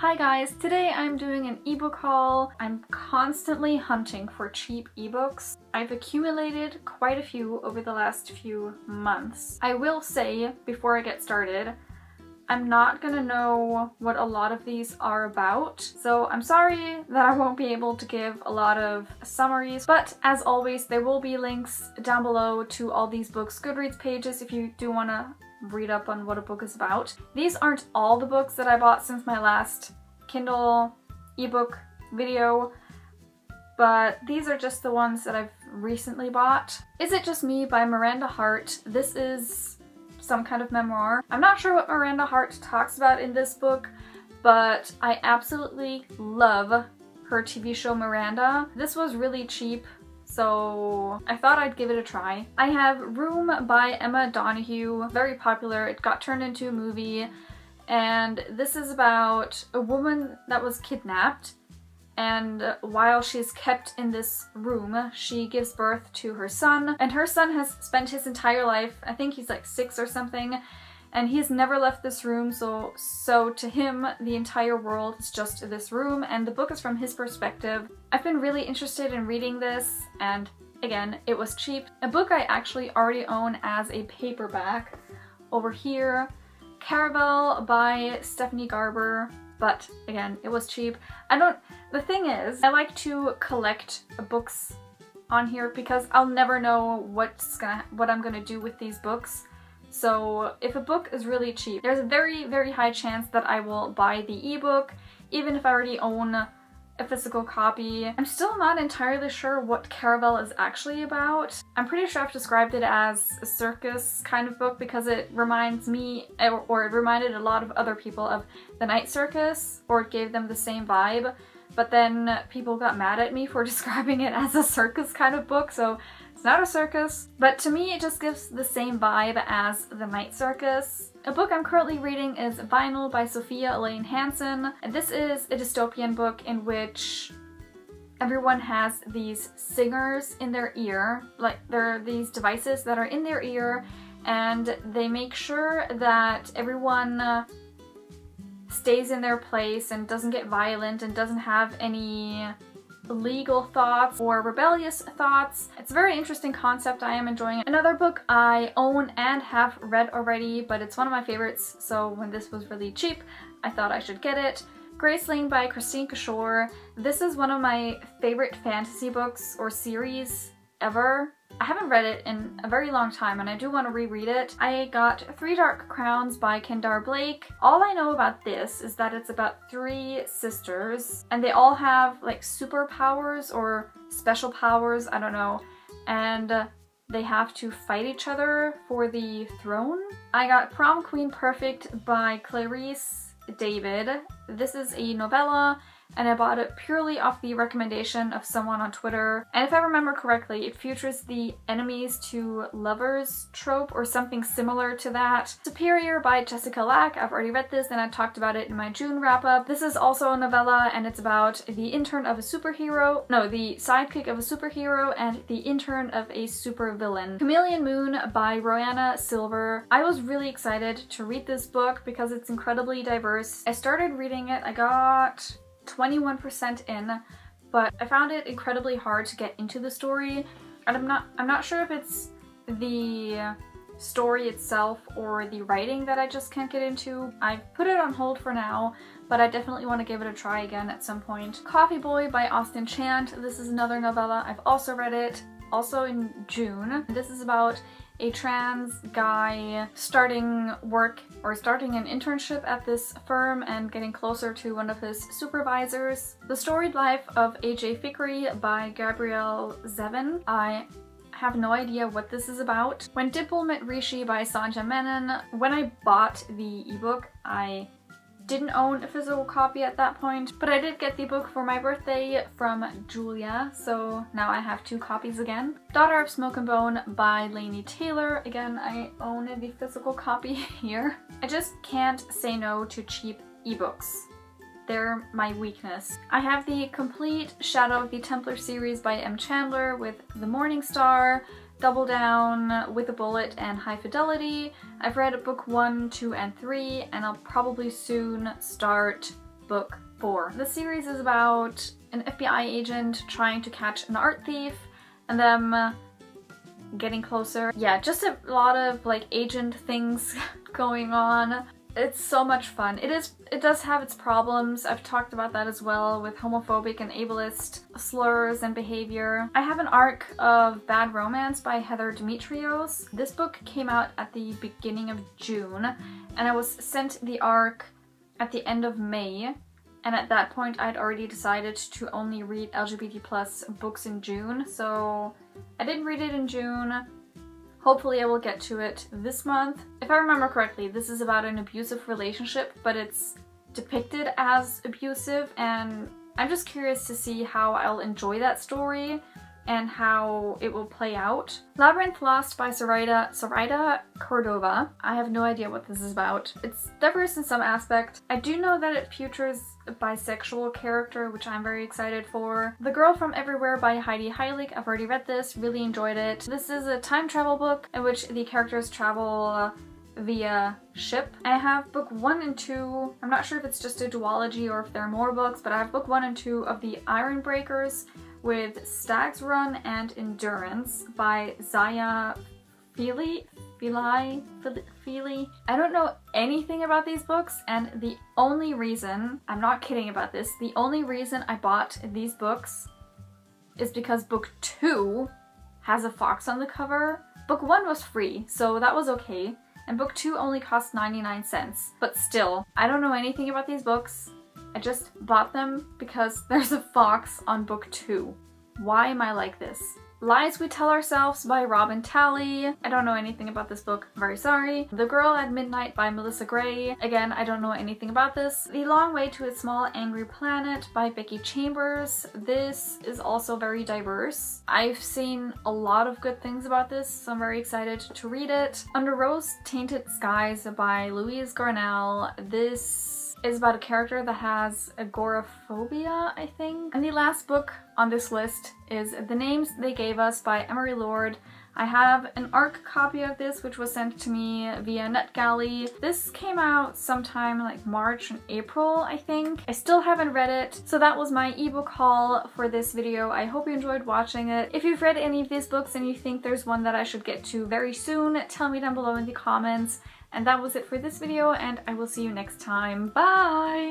Hi guys, today I'm doing an ebook haul. I'm constantly hunting for cheap ebooks. I've accumulated quite a few over the last few months. I will say, before I get started, I'm not gonna know what a lot of these are about, so I'm sorry that I won't be able to give a lot of summaries, but as always there will be links down below to all these books' Goodreads pages if you do want to read up on what a book is about. These aren't all the books that I bought since my last Kindle ebook video, but these are just the ones that I've recently bought. Is It Just Me by Miranda Hart. This is some kind of memoir. I'm not sure what Miranda Hart talks about in this book, but I absolutely love her TV show Miranda. This was really cheap, so I thought I'd give it a try. I have Room by Emma Donoghue, very popular. It got turned into a movie, and this is about a woman that was kidnapped, and while she's kept in this room, she gives birth to her son, and her son has spent his entire life, I think he's like 6 or something, and he's never left this room, so to him the entire world is just this room, and the book is from his perspective. I've been really interested in reading this, and again, it was cheap. A book I actually already own as a paperback over here, Caravel by Stephanie Garber, but again, it was cheap. The thing is, I like to collect books on here because I'll never know what I'm gonna do with these books. So if a book is really cheap, there's a very, very high chance that I will buy the ebook, even if I already own a physical copy. I'm still not entirely sure what Caravel is actually about. I'm pretty sure I've described it as a circus kind of book because it reminds me, or it reminded a lot of other people of The Night Circus, or it gave them the same vibe. But then people got mad at me for describing it as a circus kind of book, so it's not a circus. But to me, it just gives the same vibe as The Night Circus. A book I'm currently reading is Vinyl by Sophia Elaine Hansen. And this is a dystopian book in which everyone has these singers in their ear. Like, there are these devices that are in their ear, and they make sure that everyone stays in their place and doesn't get violent and doesn't have any illegal thoughts or rebellious thoughts. It's a very interesting concept. I am enjoying it. Another book I own and have read already, but it's one of my favorites, so when this was really cheap, I thought I should get it. Grace Lane by Christine Cashore. This is one of my favorite fantasy books or series ever. I haven't read it in a very long time and I do want to reread it. I got Three Dark Crowns by Kendare Blake. All I know about this is that it's about 3 sisters and they all have like superpowers or special powers, I don't know, and they have to fight each other for the throne. I got Prom Queen Perfect by Clarice David. This is a novella, and I bought it purely off the recommendation of someone on Twitter. And if I remember correctly, it features the enemies to lovers trope or something similar to that. Superior by Jessica Lack. I've already read this and I talked about it in my June wrap-up. This is also a novella and it's about the intern of a superhero, no, the sidekick of a superhero and the intern of a supervillain. Chameleon Moon by Roanna Silver. I was really excited to read this book because it's incredibly diverse. I started reading it, I got 21% in, but I found it incredibly hard to get into the story, and I'm not sure if it's the story itself or the writing that I just can't get into. I've put it on hold for now, but I definitely want to give it a try again at some point. Coffee Boy by Austin Chant. This is another novella. I've also read it, also in June. This is about a trans guy starting work or starting an internship at this firm and getting closer to one of his supervisors. The Storied Life of A.J. Fikri by Gabrielle Zevin. I have no idea what this is about. When Dimple Met Rishi by Sanja Menon. When I bought the ebook, I didn't own a physical copy at that point, but I did get the book for my birthday from Julia, so now I have 2 copies again. Daughter of Smoke and Bone by Laini Taylor. Again, I own the physical copy here. I just can't say no to cheap ebooks. They're my weakness. I have the complete Shadow of the Templar series by M. Chandler with The Morning Star, Double Down, With a Bullet, and High Fidelity. I've read book 1, 2, and 3, and I'll probably soon start book 4. The series is about an FBI agent trying to catch an art thief and them getting closer. Yeah, just a lot of like agent things going on. It's so much fun. It does have its problems. I've talked about that as well with homophobic and ableist slurs and behavior. I have an arc of Bad Romance by Heather Demetrios. This book came out at the beginning of June and I was sent the arc at the end of May. And at that point I'd already decided to only read LGBT+ books in June. So I didn't read it in June. Hopefully I will get to it this month. If I remember correctly, this is about an abusive relationship, but it's depicted as abusive, and I'm just curious to see how I'll enjoy that story and how it will play out. Labyrinth Lost by Zoraida Cordova. I have no idea what this is about. It's diverse in some aspect. I do know that it features a bisexual character, which I'm very excited for. The Girl from Everywhere by Heidi Heilig. I've already read this, really enjoyed it. This is a time travel book in which the characters travel via ship. I have book 1 and 2. I'm not sure if it's just a duology or if there are more books, but I have book 1 and 2 of the Iron Breakers with Stag's Run and Endurance by Zaya Feely. I don't know anything about these books, and the only reason, I'm not kidding about this, the only reason I bought these books is because book 2 has a fox on the cover. Book 1 was free, so that was okay, and book 2 only cost 99 cents. But still, I don't know anything about these books. I just bought them because there's a fox on book 2. Why am I like this? Lies We Tell Ourselves by Robin Talley. I don't know anything about this book, very sorry. The Girl at Midnight by Melissa Gray. Again, I don't know anything about this. The Long Way to a Small Angry Planet by Becky Chambers. This is also very diverse. I've seen a lot of good things about this, so I'm very excited to read it. Under Rose-Tainted Skies by Louise Garnell. This is about a character that has agoraphobia, I think. And the last book on this list is The Names They Gave Us by Emery Lord. I have an ARC copy of this, which was sent to me via NetGalley. This came out sometime like March and April, I think. I still haven't read it, so that was my ebook haul for this video. I hope you enjoyed watching it. If you've read any of these books and you think there's one that I should get to very soon, tell me down below in the comments. And that was it for this video, and I will see you next time. Bye!